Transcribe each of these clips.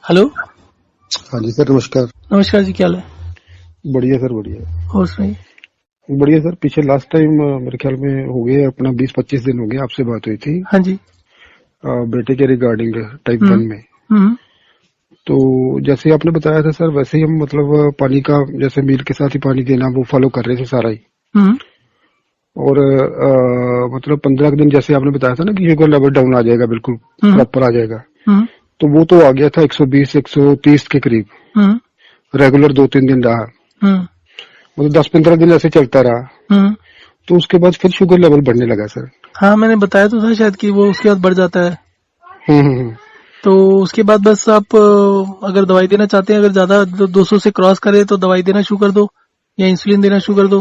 Hello. हाँ जी sir, नमस्कार। नमस्कार जी, क्या हाल है? बढ़िया सर, बढ़िया। और सुनाइए। बढ़िया सर, पीछे लास्ट टाइम मेरे ख्याल में हो गए अपना 20-25 दिन हो गए आपसे बात हुई थी हाँ जी। बेटे के रिगार्डिंग टाइप 1 में। हम्म तो जैसे आपने बताया था सर, वैसे ही हम मतलब पानी का जैसे मील के साथ ही पानी देना वो फॉलो कर रहे थे सारा ही। हम्म और मतलब 15 दिन जैसे आपने बताया था ना कि शुगर लेवल डाउन आ जाएगा, बिल्कुल हम्म प्रॉपर आ जाएगा। हम्म तो वो तो आ गया था 120-130 के करीब, हम्म रेगुलर 2-3 दिन रहा, हम्म मतलब 10-15 दिन ऐसे चलता रहा। हम्म तो उसके बाद फिर शुगर लेवल बढ़ने लगा सर। हाँ, मैंने बताया तो था शायद कि वो उसके बाद बढ़ जाता है। हम्म हम्म हम्म। तो उसके बाद बस आप अगर दवाई देना चाहते हैं, अगर ज्यादा 200 से क्रॉस करे तो दवाई देना शुरू कर दो या इंसुलिन देना शुरू कर दो।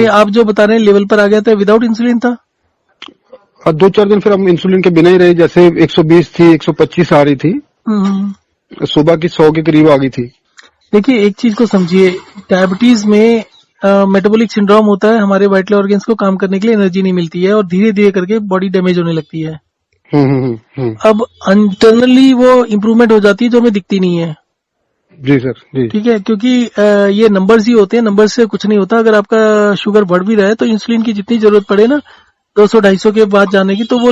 आप जो बता रहे हैं लेवल पर आ गया था, विदाउट इंसुलिन था? और 2-4 दिन फिर हम इंसुलिन के बिना ही रहे, जैसे 120 थी, 125 आ रही थी, हम्म। सुबह की 100 के करीब आ गई थी। देखिए, एक चीज को समझिए, डायबिटीज में मेटाबॉलिक सिंड्रोम होता है, हमारे वाइटल ऑर्गन्स को काम करने के लिए एनर्जी नहीं मिलती है और धीरे धीरे करके बॉडी डैमेज होने लगती है। हम्म। अब इंटरनली वो इम्प्रूवमेंट हो जाती है जो हमें दिखती नहीं है। जी सर, जी। ठीक है, क्योंकि ये नंबर्स ही होते हैं, नंबर्स से कुछ नहीं होता। अगर आपका शुगर बढ़ भी रहा है तो इंसुलिन की जितनी जरूरत पड़े ना 200-250 के बाद जाने की, तो वो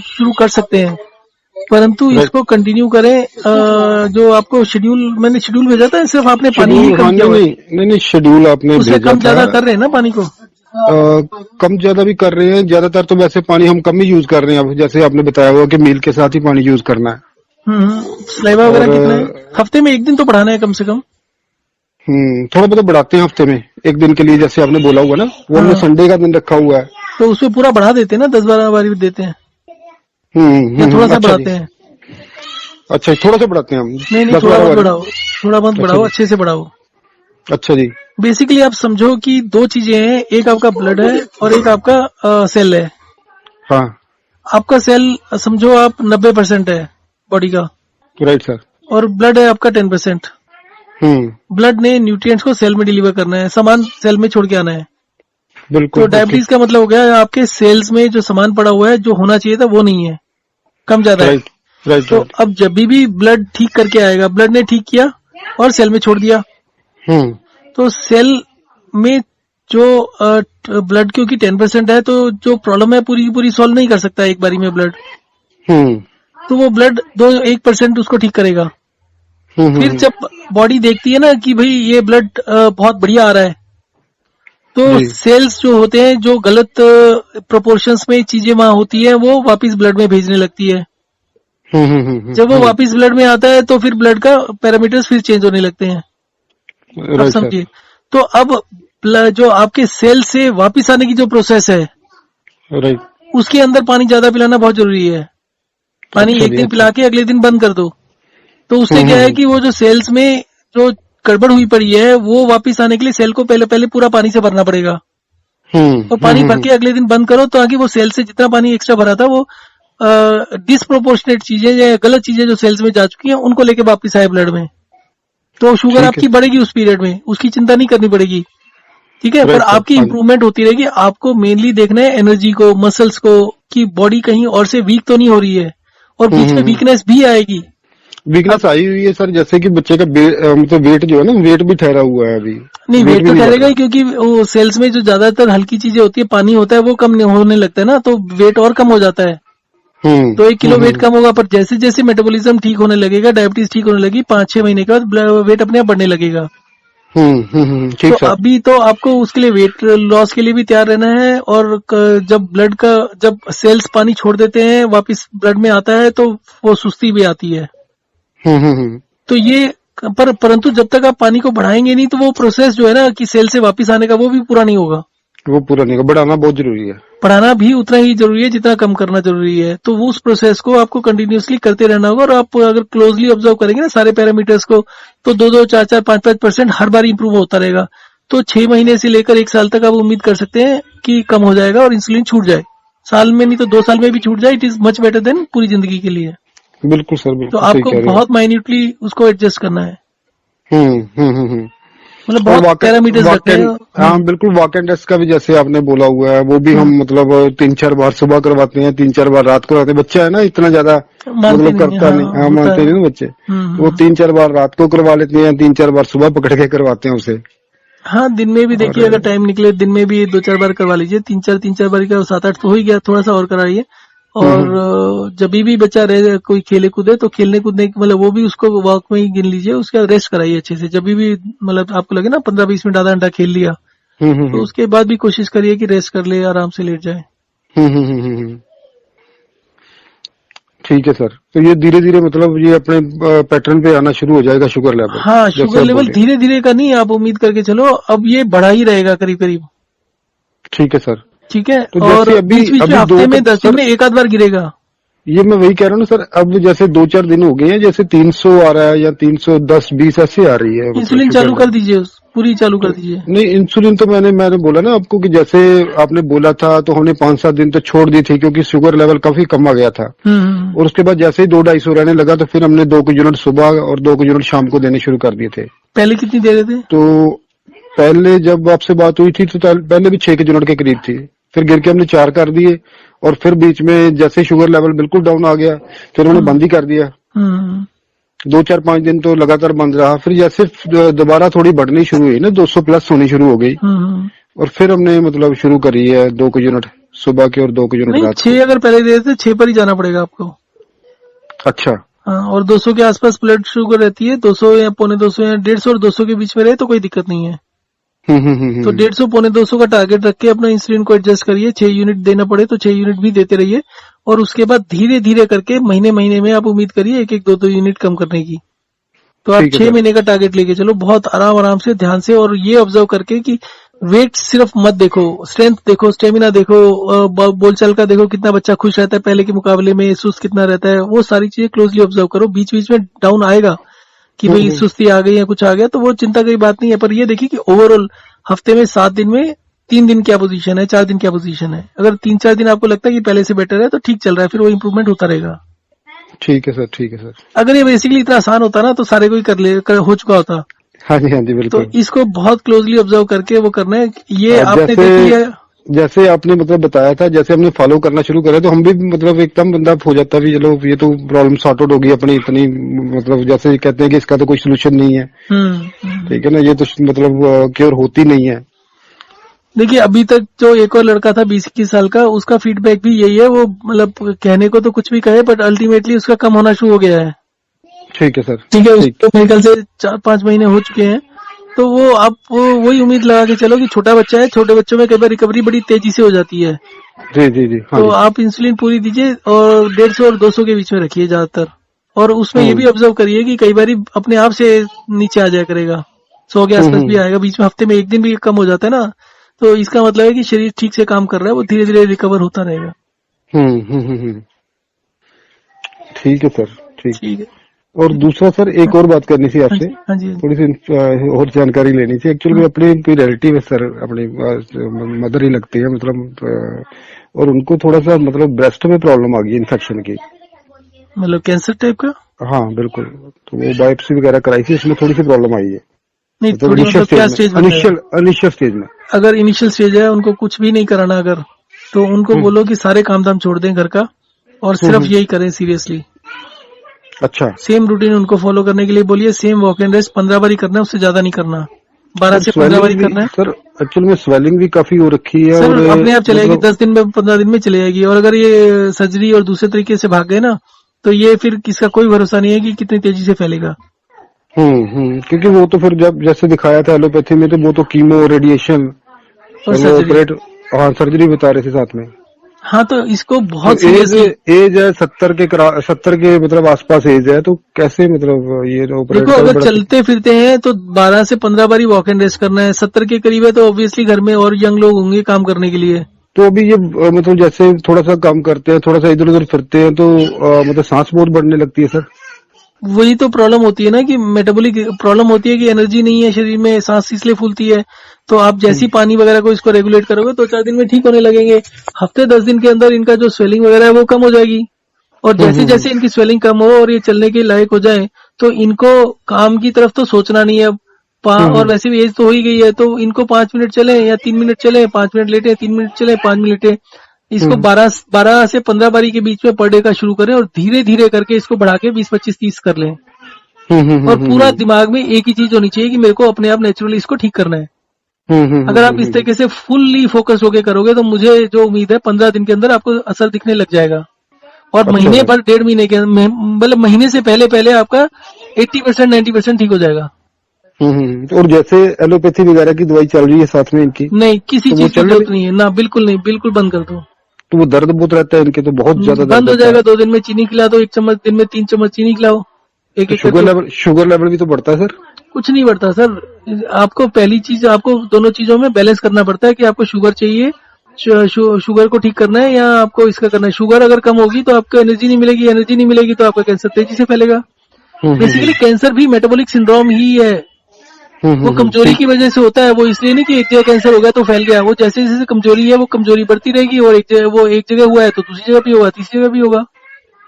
शुरू कर सकते हैं। परंतु राइट। इसको कंटिन्यू करें। जो आपको शेड्यूल मैंने शेड्यूल भेजा था, सिर्फ आपने पानी ही शेड्यूल, कम हाँ, किया नहीं हुआ है। नहीं नहीं नहीं, शेड्यूल आपने उससे भेजा कम था। ज्यादा कर रहे हैं ना पानी को? कम ज्यादा भी कर रहे हैं, ज्यादातर तो वैसे पानी हम कम ही यूज कर रहे हैं। अब जैसे आपने बताया हुआ कि मील के साथ ही पानी यूज करना है। स्लाइवा और वगैरह कितना है? हफ्ते में एक दिन तो बढ़ाना है कम से कम। थोड़ा बहुत बढ़ाते हैं हफ्ते में एक दिन के लिए, जैसे आपने बोला हुआ ना, वो हमने हाँ, संडे का दिन रखा हुआ है। तो उसमें पूरा बढ़ा देते हैं ना, 10-12 बारी देते हैं या थोड़ा सा अच्छा जी। बढ़ाते हैं? अच्छा, थोड़ा सा बढ़ाते हैं हम, नहीं नहीं, दस थोड़ा बारह बहुत बारी बढ़ाओ। थोड़ा बहुत अच्छा बढ़ाओ, जी। अच्छे से बढ़ाओ। अच्छा जी। बेसिकली आप समझो कि दो चीजें हैं, एक आपका ब्लड है और एक आपका सेल है। हाँ। आपका सेल समझो आप 90% है बॉडी का, राइट सर। और ब्लड है आपका 10%। हम्म। ब्लड ने न्यूट्रिएंट्स को सेल में डिलीवर करना है, सामान सेल में छोड़ के आना है। तो बिल्कुल, ओके। डायबिटीज का मतलब हो गया आपके सेल्स में जो सामान पड़ा हुआ है, जो होना चाहिए था वो नहीं है, कम ज्यादा है। राइट राइट तो राइट। अब जब भी ब्लड ठीक करके आएगा, ब्लड ने ठीक किया और सेल में छोड़ दिया, हम्म तो सेल में जो ब्लड क्योंकि 10% है, तो जो प्रॉब्लम है पूरी की पूरी सॉल्व नहीं कर सकता एक बारी में ब्लड। हम्म तो वो ब्लड 1% उसको ठीक करेगा। फिर हम्म। जब बॉडी देखती है ना कि भाई ये ब्लड बहुत बढ़िया आ रहा है, तो जी। सेल्स जो होते हैं, जो गलत प्रोपोर्शंस में चीजें वहां होती है, वो वापस ब्लड में भेजने लगती है। जब वो वापस ब्लड में आता है तो फिर ब्लड का पैरामीटर्स फिर चेंज होने लगते हैं। अब राइट सर। समझिए, तो अब जो आपके सेल से वापस आने की जो प्रोसेस है, राइट। उसके अंदर पानी ज्यादा पिलाना बहुत जरूरी है। पानी अच्छा एक जी, दिन अच्छा। पिला के अगले दिन बंद कर दो, तो उससे क्या है कि वो जो सेल्स में जो गड़बड़ हुई पड़ी है, वो वापस आने के लिए सेल को पहले पहले पूरा पानी से भरना पड़ेगा। और पानी भर के अगले दिन बंद करो, ताकि वो सेल से जितना पानी एक्स्ट्रा भरा था, वो डिसप्रोपोर्शनेट चीजें या गलत चीजें जो सेल्स में जा चुकी हैं, उनको लेके वापस आए ब्लड में। तो शुगर ठीक है। आपकी बढ़ेगी उस पीरियड में, उसकी चिंता नहीं करनी पड़ेगी। ठीक है, पर राइट सर, आपकी हाँ जी। इंप्रूवमेंट होती रहेगी। आपको मेनली देखना है एनर्जी को, मसल्स को, कि बॉडी कहीं और से वीक तो नहीं हो रही है। और बीच में वीकनेस भी आएगी। अब वीकनेस आई हुई है सर, जैसे कि बच्चे का मतलब वेट जो है ना, वेट भी ठहरा हुआ है अभी। नहीं, वेट वेट भी तो नहीं बढ़ ठहरेगा रहा। ही, क्योंकि वो सेल्स में जो ज्यादातर हल्की चीजें होती है, पानी होता है, वो कम होने लगता है ना, तो वेट और कम हो जाता है। तो 1 किलो वेट कम होगा, पर जैसे जैसे मेटाबॉलिज्म ठीक होने लगेगा, डायबिटीज ठीक होने लगी, 5-6 महीने के बाद वेट अपने आप बढ़ने लगेगा। तो ठीक सर। अभी तो आपको उसके लिए वेट लॉस के लिए भी तैयार रहना है। और जब सेल्स पानी छोड़ देते हैं, वापस ब्लड में आता है, तो वो सुस्ती भी आती है। तो ये परंतु जब तक आप पानी को बढ़ाएंगे नहीं, तो वो प्रोसेस जो है ना कि सेल से वापस आने का, वो भी पूरा नहीं होगा। वो पूरा नहीं होगा, बढ़ाना बहुत जरूरी है। बढ़ाना भी उतना ही जरूरी है जितना कम करना जरूरी है। तो वो उस प्रोसेस को आपको कंटिन्यूअसली करते रहना होगा। और आप अगर क्लोजली ऑब्जर्व करेंगे ना सारे पैरामीटर्स को, तो 2-2, 4-4, 5-5% हर बार इंप्रूव होता रहेगा। तो 6 महीने से लेकर 1 साल तक आप उम्मीद कर सकते हैं कि कम हो जाएगा और इंसुलिन छूट जाए। साल में नहीं तो 2 साल में भी छूट जाए, it is much better than पूरी जिंदगी के लिए। बिल्कुल सर, तो बिल्कुल सही आपको कह रहे हो आप। बहुत माइन्यूटली उसको एडजस्ट करना है। हम्म हम्म हम्म हम्म। मतलब और बहुत पैरामीटर्स रखे हैं। हाँ बिल्कुल, वॉक एंड टेस्ट का भी जैसे आपने बोला हुआ है, वो भी हम मतलब 3-4 बार सुबह करवाते हैं, 3-4 बार रात को करवाते हैं। बच्चा है ना इतना ज्यादा मानते मतलब नहीं है, करता नहीं, हाँ हाँ होता मानते है। नहीं ना बच्चे, तो वो हम्म। 3-4 बार रात को करवा लेते हैं, 3-4 बार सुबह पकड़ के करवाते हैं उसे। हाँ, दिन में भी और देखिए, अगर टाइम निकले दिन में भी 2-4 बार करवा लीजिए। 3-4 बार का 7-8 तो हो ही गया, थोड़ा सा और कराइए। और हम्म। जब भी बच्चा रहे कोई खेले कूदे तो खेलने कूदने मतलब वो भी उसको वॉक में ही गिन लीजिए। उसके बाद रेस्ट कराइए अच्छे से। जब भी मतलब आपको लगे ना 15-20 मिनट आधा घंटा खेल लिया, हम्म। तो उसके बाद भी कोशिश करिए कि रेस्ट कर ले, आराम से लेट जाए। हम्म। ठीक है सर, तो ये धीरे धीरे मतलब ये अपने पैटर्न पे आना शुरू हो जाएगा शुगर लेवल, हाँ, जैसे शुगर आप लेवल बोले। धीरे धीरे का नहीं, आप उम्मीद करके चलो, अब ये बढ़ा ही रहेगा करीब करीब। ठीक है सर। ठीक है। तो और जैसे अभी बीच बीच में अभी हफ्ते में 10 दिन सर, में एक आध बार गिरेगा। ये मैं वही कह रहा हूँ ना सर, अब जैसे 2-4 दिन हो गए हैं, जैसे 300 आ रहा है या 310-20 ऐसे आ रही है मतलब इंसुलिन शुगर चालू कर लेवल। दीजिए, पूरी चालू तो कर दीजिए। नहीं, इंसुलिन तो मैंने बोला ना आपको कि जैसे आपने बोला था तो हमने 5-7 दिन तो छोड़ दी थी, क्योंकि शुगर लेवल काफी कम आ गया था। और उसके बाद जैसे ही 2-250 रहने लगा तो फिर हमने 2 यूनिट सुबह और 2 यूनिट शाम को देने शुरू कर दिए थे। पहले कितनी दे रहे थे? तो पहले जब आपसे बात हुई थी तो पहले भी 6 यूनिट के करीब थी, फिर गिर के हमने 4 कर दिए। और फिर बीच में जैसे शुगर लेवल बिल्कुल डाउन आ गया, फिर उन्होंने हम्म। बंद ही कर दिया। हम्म। 2-4-5 दिन तो लगातार बंद रहा, फिर जैसे दोबारा थोड़ी बढ़नी शुरू हुई ना, 200 प्लस होनी शुरू हो गई। हम्म। और फिर हमने मतलब शुरू करी है 2 यूनिट सुबह के और 2 यूनिट नहीं, रात को। 6 अगर पहले दे रहे थे 6 पर ही जाना पड़ेगा आपको। अच्छा। हाँ, और 200 के आसपास ब्लड शुगर रहती है। 200 या पौने 200 या 150 और 200 के बीच में रहे तो कोई दिक्कत नहीं है। तो 150 पौने 200 का टारगेट रख के अपना इंसुलिन को एडजस्ट करिए। 6 यूनिट देना पड़े तो 6 यूनिट भी देते रहिए। और उसके बाद धीरे धीरे करके महीने महीने में आप उम्मीद करिए 1-1 2-2 यूनिट कम करने की। तो आप ठीक है 6 सर। महीने का टारगेट लेके चलो, बहुत आराम आराम से ध्यान से। और ये ऑब्जर्व करके कि वेट सिर्फ मत देखो, स्ट्रेंथ देखो, स्टेमिना देखो, बोलचाल का देखो, कितना बच्चा खुश रहता है पहले के मुकाबले में, सुस्त कितना रहता है, वो सारी चीजें क्लोजली ऑब्जर्व करो। बीच बीच में डाउन आएगा कि भाई हम्म। सुस्ती आ गई या कुछ आ गया, तो वो चिंता की बात नहीं है। पर ये देखिए कि ओवरऑल हफ्ते में 7 दिन में 3 दिन क्या पोजीशन है, 4 दिन क्या पोजीशन है। अगर 3-4 दिन आपको लगता है कि पहले से बेटर है तो ठीक चल रहा है, फिर वो इंप्रूवमेंट होता रहेगा। ठीक है सर, ठीक है सर। अगर ये बेसिकली इतना आसान होता ना तो सारे कोई हो चुका होता। हाँ जी, हाँ जी, तो बिल्कुल। इसको बहुत क्लोजली ऑब्जर्व करके वो करना है। ये आपने जैसे देख लिया। जैसे आपने मतलब बताया था, जैसे हमने फॉलो करना शुरू करा तो हम भी मतलब एकदम बंदा हो जाता भी, चलो ये तो प्रॉब्लम सॉर्ट आउट होगी अपनी इतनी, मतलब जैसे कहते हैं कि इसका तो कोई सोल्यूशन नहीं है। ठीक है ना, ये तो मतलब क्योर होती नहीं है। देखिए, अभी तक जो एक और लड़का था 20-21 साल का, उसका फीडबैक भी यही है। वो मतलब कहने को तो कुछ भी कहे, बट अल्टीमेटली उसका कम होना शुरू हो गया है। ठीक है सर। ठीक है, ठीक। उसको मेरे ख्याल से 4-5 महीने हो चुके हैं। तो वो आप वही उम्मीद लगा के चलो कि छोटा बच्चा है, छोटे बच्चों में कई बार रिकवरी बड़ी तेजी से हो जाती है। जी जी जी, हाँ तो जी। आप इंसुलिन पूरी दीजिए और 150 और 200 के बीच में रखिए ज्यादातर। और उसमें ये भी हम्म ऑब्जर्व करिए कि कई बार अपने आप से नीचे आ जाया करेगा, 100 के आसपास भी हम्म आएगा। बीच में हफ्ते में एक दिन भी कम हो जाता है ना, तो इसका मतलब है कि शरीर ठीक से काम कर रहा है, वो धीरे धीरे रिकवर होता रहेगा। हम्म। ठीक है सर, ठीक। ठीक है। और दूसरा सर, एक और बात करनी थी हाँ आपसे, जी, हाँ जी, हाँ जी। थोड़ी सी और जानकारी लेनी थी। एक्चुअली में अपने कोई रिलेटिव है सर, अपनी मदर ही लगती है मतलब, और उनको थोड़ा सा मतलब ब्रेस्ट में प्रॉब्लम आ गई इन्फेक्शन की। मतलब कैंसर टाइप का? हाँ बिल्कुल। तो वो बायोप्सी वगैरह कराई थी, इसमें थोड़ी सी प्रॉब्लम आई है, नहीं, मतलब थोड़ी इनिशियल मतलब क्या स्टेज में, स्टेज बताया? इनिशियल स्टेज में। अगर इनिशियल स्टेज है, उनको कुछ भी नहीं कराना अगर, तो उनको हम्म बोलो कि सारे काम धाम छोड़ दें घर का और सिर्फ हम्म। यही करें सीरियसली। अच्छा सेम रूटीन उनको फॉलो करने के लिए बोलिए। सेम वॉक एंड रेस्ट 15 बार ही करना है, उससे ज्यादा नहीं करना। 12 सर, से 15 बार स्वेलिंग ही भी करना है। सर, एक्चुअल में स्वेलिंग भी काफी हो रखी है, सर और अपने आप चलेगी, मतलब 10 दिन में 15 दिन में चले जाएगी। और अगर ये सर्जरी और दूसरे तरीके से भाग गए ना, तो ये फिर किसका कोई भरोसा नहीं है कि कितनी तेजी से फैलेगा। क्योंकि वो तो फिर जब जैसे दिखाया था एलोपैथी में, तो वो तो कीमो, रेडिएशन और और वो सर्जरी। ऑपरेट, हाँ सर्जरी बता रहे थे साथ में। हाँ, तो इसको तो बहुत एज सीरियसली एज है 70 के मतलब आसपास एज है, तो कैसे मतलब ये ऑपरेट देखो। का भी अगर बड़ा चलते फिरते हैं तो 12 से 15 बार ही वॉक एंड रेस्ट करना है। 70 के करीब है तो ऑब्वियसली घर में और यंग लोग होंगे काम करने के लिए। तो अभी ये मतलब जैसे थोड़ा सा काम करते हैं, थोड़ा सा इधर उधर फिरते हैं, तो मतलब सांस बहुत बढ़ने लगती है सर। वही तो प्रॉब्लम होती है ना कि मेटाबॉलिक प्रॉब्लम होती है कि एनर्जी नहीं है शरीर में, सांस इसलिए फूलती है। तो आप जैसी हम्म पानी वगैरह को इसको रेगुलेट करोगे तो 4 दिन में ठीक होने लगेंगे। हफ्ते 10 दिन के अंदर इनका जो स्वेलिंग वगैरह है वो कम हो जाएगी। और जैसे हम्म। जैसे इनकी स्वेलिंग कम हो और ये चलने के लायक हो जाए, तो इनको काम की तरफ तो सोचना नहीं है अब। और वैसे भी एज तो हो ही गई है, तो इनको 5 मिनट चले या 3 मिनट चले, 5 मिनट लेटे, 3 मिनट चले, 5 मिनट लेटे, इसको 12 से 15 बारी के बीच में पर डे का शुरू करें और धीरे धीरे करके इसको बढ़ा के 20, 25, 30 कर लें। और पूरा दिमाग में एक ही चीज होनी चाहिए कि मेरे को अपने आप नेचुरली इसको ठीक करना है। अगर आप इस तरीके से फुल्ली फोकस होके करोगे तो मुझे जो उम्मीद है 15 दिन के अंदर आपको असर दिखने लग जाएगा। और महीने भर, 1.5 महीने के मतलब महीने से पहले पहले आपका 80% 90% ठीक हो जाएगा। और जैसे एलोपैथी वगैरह की दवाई चल रही है साथ में इनकी? नहीं, किसी चीज की जरूरत नहीं है ना, बिल्कुल नहीं, बिल्कुल बंद कर दो। तो वो दर्द बहुत रहता है इनके, तो बहुत ज्यादा बंद हो जाएगा। 2 दिन में चीनी खिला दो, 1 चम्मच, दिन में 3 चम्मच चीनी खिलाओ। एक शुगर लेवल भी तो बढ़ता है सर? कुछ नहीं बढ़ता सर। आपको पहली चीज, आपको दोनों चीजों में बैलेंस करना पड़ता है कि आपको शुगर चाहिए, शुगर को ठीक करना है, या आपको इसका करना है। शुगर अगर कम होगी तो आपको एनर्जी नहीं मिलेगी, एनर्जी नहीं मिलेगी तो आपका कैंसर तेजी से फैलेगा। बेसिकली कैंसर भी मेटाबॉलिक सिंड्रोम ही है। वो कमजोरी की वजह से होता है। वो इसलिए नहीं कि एक जगह कैंसर हो गया तो फैल गया। वो जैसे जैसे कमजोरी है वो कमजोरी बढ़ती रहेगी, और एक जगह हुआ है तो दूसरी जगह भी होगा, तीसरी जगह भी होगा।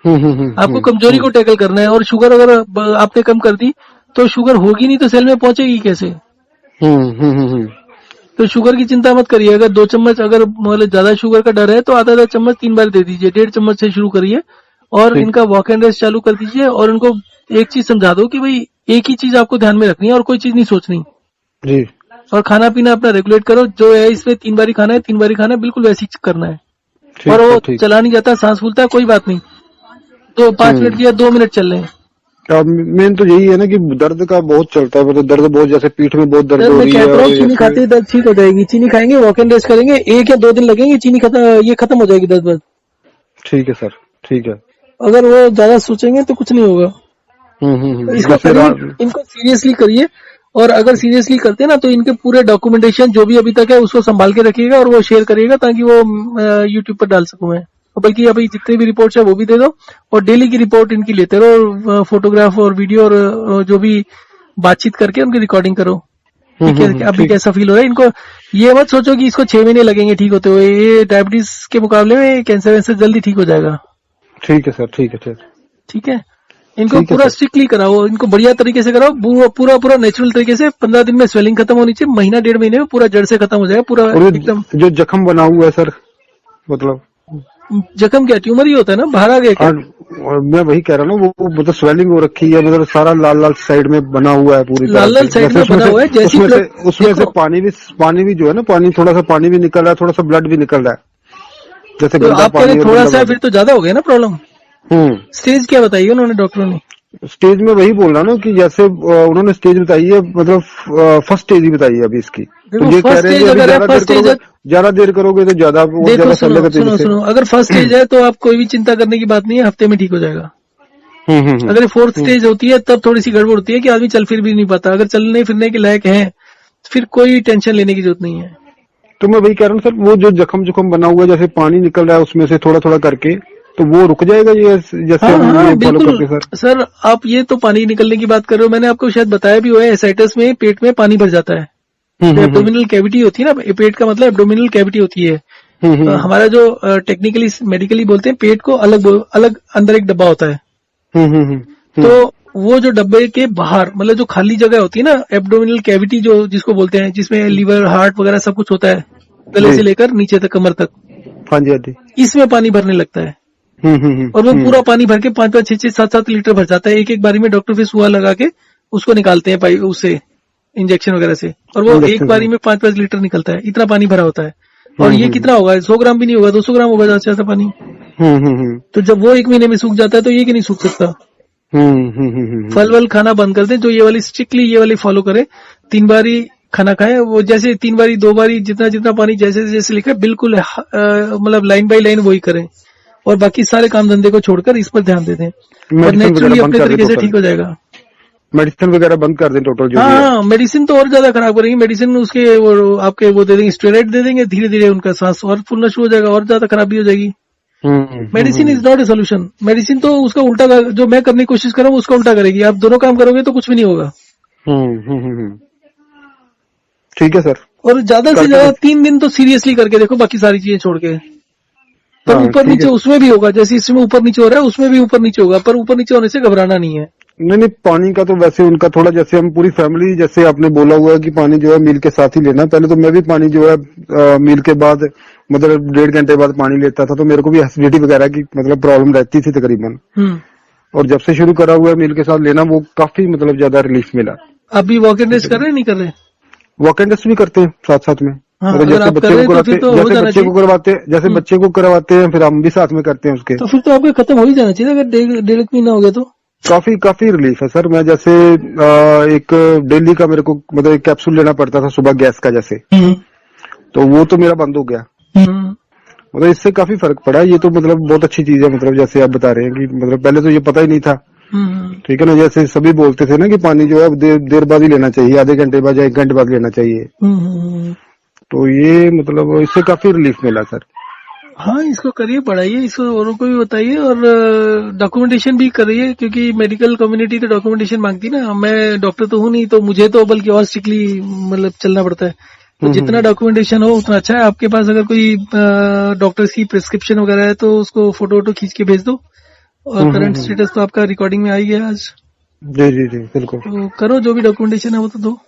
आपको कमजोरी को टैकल करना है। और शुगर अगर आपने कम कर दी तो शुगर होगी नहीं तो सेल में पहुंचेगी कैसे? तो शुगर की चिंता मत करिए। अगर 2 चम्मच, अगर मतलब ज्यादा शुगर का डर है तो आधा चम्मच 3 बार दे दीजिए। 1.5 चम्मच से शुरू करिए और इनका वॉक एंड रेस्ट चालू कर दीजिए। और इनको एक चीज समझा दो कि भाई एक ही चीज आपको ध्यान में रखनी है और कोई चीज नहीं सोचनी जी। और खाना पीना अपना रेगुलेट करो। जो है इसमें 3 बारी खाना है, 3 बारी खाना है, बिल्कुल वैसे ही करना है। और वो चला नहीं जाता, सांस फूलता है, कोई बात नहीं, तो 5 मिनट या 2 मिनट चल रहे हैं। मेन तो यही है ना कि दर्द का बहुत चलता है, मतलब दर्द बहुत, जैसे पीठ में बहुत दर्द हो रही है। चीनी खाते ही दर्द ठीक हो जाएगी। चीनी खाएंगे, वॉक एंड रेस्ट करेंगे, 1 या 2 दिन लगेंगे, चीनी खत्म हो जाएगी दर्द। ठीक है सर, ठीक है। अगर वो ज्यादा सोचेंगे तो कुछ नहीं होगा। इसको इनको सीरियसली करिए। और अगर सीरियसली करते हैं ना तो इनके पूरे डॉक्यूमेंटेशन जो भी अभी तक है उसको संभाल के रखिएगा और वो शेयर करिएगा ताकि वो यूट्यूब पर डाल सकूं मैं। बल्कि अभी जितनी भी रिपोर्ट्स है वो भी दे दो और डेली की रिपोर्ट इनकी लेते रहो, फोटोग्राफ और वीडियो और जो भी बातचीत करके उनकी रिकॉर्डिंग करो। ठीक है, अभी कैसा फील हो रहा है इनको। ये मत सोचो कि इसको 6 महीने लगेंगे ठीक होते हुए। ये डायबिटीज के मुकाबले में कैंसर वैंसर जल्दी ठीक हो जाएगा। ठीक है सर, ठीक है। ठीक है, इनको पूरा स्ट्रिक्टली कराओ, इनको बढ़िया तरीके से कराओ, पूरा नेचुरल तरीके से। 15 दिन में स्वेलिंग खत्म होनी चाहिए, महीना 1.5 महीने में पूरा जड़ से खत्म हो जाएगा पूरा एकदम। जो जख्म बना हुआ है सर, मतलब जख्म क्या ट्यूमर ही होता है ना, बाहर आ गया क्या? मैं वही कह रहा हूँ, वो मतलब स्वेलिंग हो रखी है, मतलब सारा लाल साइड में बना हुआ है, पूरी लाल साइड में बना हुआ है। जैसे उसमें से पानी भी जो है ना, थोड़ा सा पानी भी निकल रहा है, थोड़ा सा ब्लड भी निकल रहा है, जैसे तो आप कह रहे थोड़ा सा, फिर तो ज्यादा हो गया ना प्रॉब्लम। स्टेज क्या बताई उन्होंने, डॉक्टरों ने? स्टेज में वही बोल रहा ना कि जैसे उन्होंने स्टेज बताई है, मतलब फर्स्ट स्टेज ही बताई है अभी इसकी। तो ये कह रहे हैं ज्यादा देर करोगे तो ज्यादा सुनो, अगर फर्स्ट स्टेज है तो आप कोई भी चिंता करने की बात नहीं है, हफ्ते में ठीक हो जाएगा। अगर 4th स्टेज होती है तब थोड़ी सी गड़बड़ होती है कि आदमी चल फिर भी नहीं पाता। अगर चलने फिरने के लायक है फिर कोई टेंशन लेने की जरूरत नहीं है। तो मैं वही कह रहा हूँ सर, वो जो जख्म बना हुआ है, जैसे पानी निकल रहा है उसमें से थोड़ा करके, तो वो रुक जाएगा ये जैसे? हाँ, बिल्कुल सर। आप ये तो पानी निकलने की बात कर रहे हो, मैंने आपको शायद बताया भी हुआ है, एसाइटिस में पेट में पानी भर जाता है। एब्डोमिनल कैविटी होती है ना, पेट का मतलब एब्डोमिनल कैविटी होती है। हमारा जो टेक्निकली मेडिकली बोलते हैं, पेट को अलग अंदर एक डब्बा होता है। तो वो जो डब्बे के बाहर, मतलब जो खाली जगह होती है ना, एब्डोमिनल कैविटी जो जिसको बोलते हैं, जिसमें लीवर, हार्ट वगैरह सब कुछ होता है, गले से लेकर नीचे तक, कमर तक, हाँ जी, इसमें पानी भरने लगता है। और वो पूरा पानी भर के 5-5, 6-6, 7-7 लीटर भर जाता है। एक बारी में डॉक्टर फिर सुआ लगा के उसको निकालते हैं पाइप, उससे इंजेक्शन वगैरह से, और वो एक बारी में 5-5 लीटर निकलता है। इतना पानी भरा होता है। और ये कितना होगा, 100 ग्राम भी नहीं होगा, 200 ग्राम होगा ज्यादा से पानी। तो जब वो 1 महीने में सूख जाता है तो ये कि नहीं सूख सकता। फल वल खाना बंद कर दे, जो ये वाली स्ट्रिक्टली ये वाली फॉलो करे। 3 बारी खाना खाए, वो जैसे 3 बारी 2 बारी जितना पानी जैसे लिखा है, बिल्कुल मतलब लाइन बाय लाइन वही करें। और बाकी सारे काम धंधे को छोड़कर इस पर ध्यान देते हैं और नेचुरली अपने तरीके से ठीक हो जाएगा। मेडिसिन वगैरह बंद कर दें टोटल जो? हाँ, मेडिसिन तो और ज्यादा खराब करेंगे। मेडिसिन उसके आपके वो दे देंगे, स्टेरॉइड दे देंगे, धीरे धीरे उनका सांस और फूलना शुरू हो जाएगा और ज्यादा खराबी हो जाएगी। Medicine is not a solution. Medicine तो उसका उल्टा, जो मैं करने की कोशिश कर रहा हूँ उसका उल्टा करेगी। आप दोनों काम करोगे तो कुछ भी नहीं होगा। ठीक है सर। और ज्यादा से ज्यादा 3 दिन तो सीरियसली करके देखो, बाकी सारी चीजें छोड़ के। पर ऊपर नीचे उसमें भी होगा, जैसे इसमें ऊपर नीचे हो रहा है उसमें भी ऊपर नीचे होगा, पर ऊपर नीचे होने से घबराना नहीं है। नहीं, पानी का तो वैसे उनका थोड़ा, जैसे हम पूरी फैमिली, जैसे आपने बोला हुआ है कि पानी जो है मील के साथ ही लेना, पहले तो मैं भी पानी जो है मील के बाद मतलब 1.5 घंटे बाद पानी लेता था, तो मेरे को भी एसिडिटी वगैरह की मतलब प्रॉब्लम रहती थी तकरीबन। और जब से शुरू करा हुआ है मील के साथ लेना, वो काफी मतलब ज्यादा रिलीफ मिला। अभी वॉक एंड टेस्ट कर रहे हैं नहीं कर रहे? वॉक एंड टेस्ट भी करते हैं साथ साथ में। हाँ, मतलब अगर जैसे आप कर बच्चे रहे को हैं तो कराते फिर तो हो जैसे जाना बच्चे को चाहिए। करवाते जैसे बच्चे को करवाते हैं, फिर हम भी साथ में करते हैं उसके। तो फिर तो आपको खत्म हो ही जाना चाहिए अगर 1.5 महीना हो गया तो। काफी काफी रिलीफ है सर। मैं जैसे एक डेली का मेरे को मतलब एक कैप्सूल लेना पड़ता था सुबह गैस का जैसे, तो वो तो मेरा बंद हो गया। मतलब इससे काफी फर्क पड़ा। ये तो मतलब बहुत अच्छी चीज है। मतलब जैसे आप बता रहे हैं कि मतलब पहले तो ये पता ही नहीं था, ठीक है ना। जैसे सभी बोलते थे ना कि पानी जो है देर बाद ही लेना चाहिए, आधे घंटे बाद या 1 घंटे बाद लेना चाहिए। तो ये मतलब इससे काफी रिलीफ मिला सर। हाँ, इसको करिए, पढ़ाइए, इसको औरों को भी बताइए और डॉक्यूमेंटेशन भी करिए, क्योंकि मेडिकल कम्युनिटी तो डॉक्यूमेंटेशन मांगती है ना। मैं डॉक्टर तो हूँ नहीं, तो मुझे तो बल्कि और स्ट्रिक्टली मतलब चलना पड़ता है। तो जितना डॉक्यूमेंटेशन हो उतना अच्छा है। आपके पास अगर कोई डॉक्टर की प्रिस्क्रिप्शन वगैरह है तो उसको फोटो वोटो खींच के भेज दो। और करंट स्टेटस तो आपका रिकॉर्डिंग में आ ही गया आज। जी जी जी बिल्कुल। तो करो, जो भी डॉक्यूमेंटेशन है वो तो दो।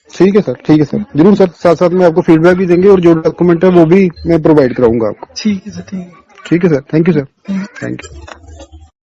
ठीक है सर, ठीक है सर, जरूर सर। साथ साथ में आपको फीडबैक भी देंगे और जो डॉक्यूमेंट है वो भी मैं प्रोवाइड कराऊंगा आपको। ठीक है सर, ठीक है। ठीक है sir, thank you sir, thank you.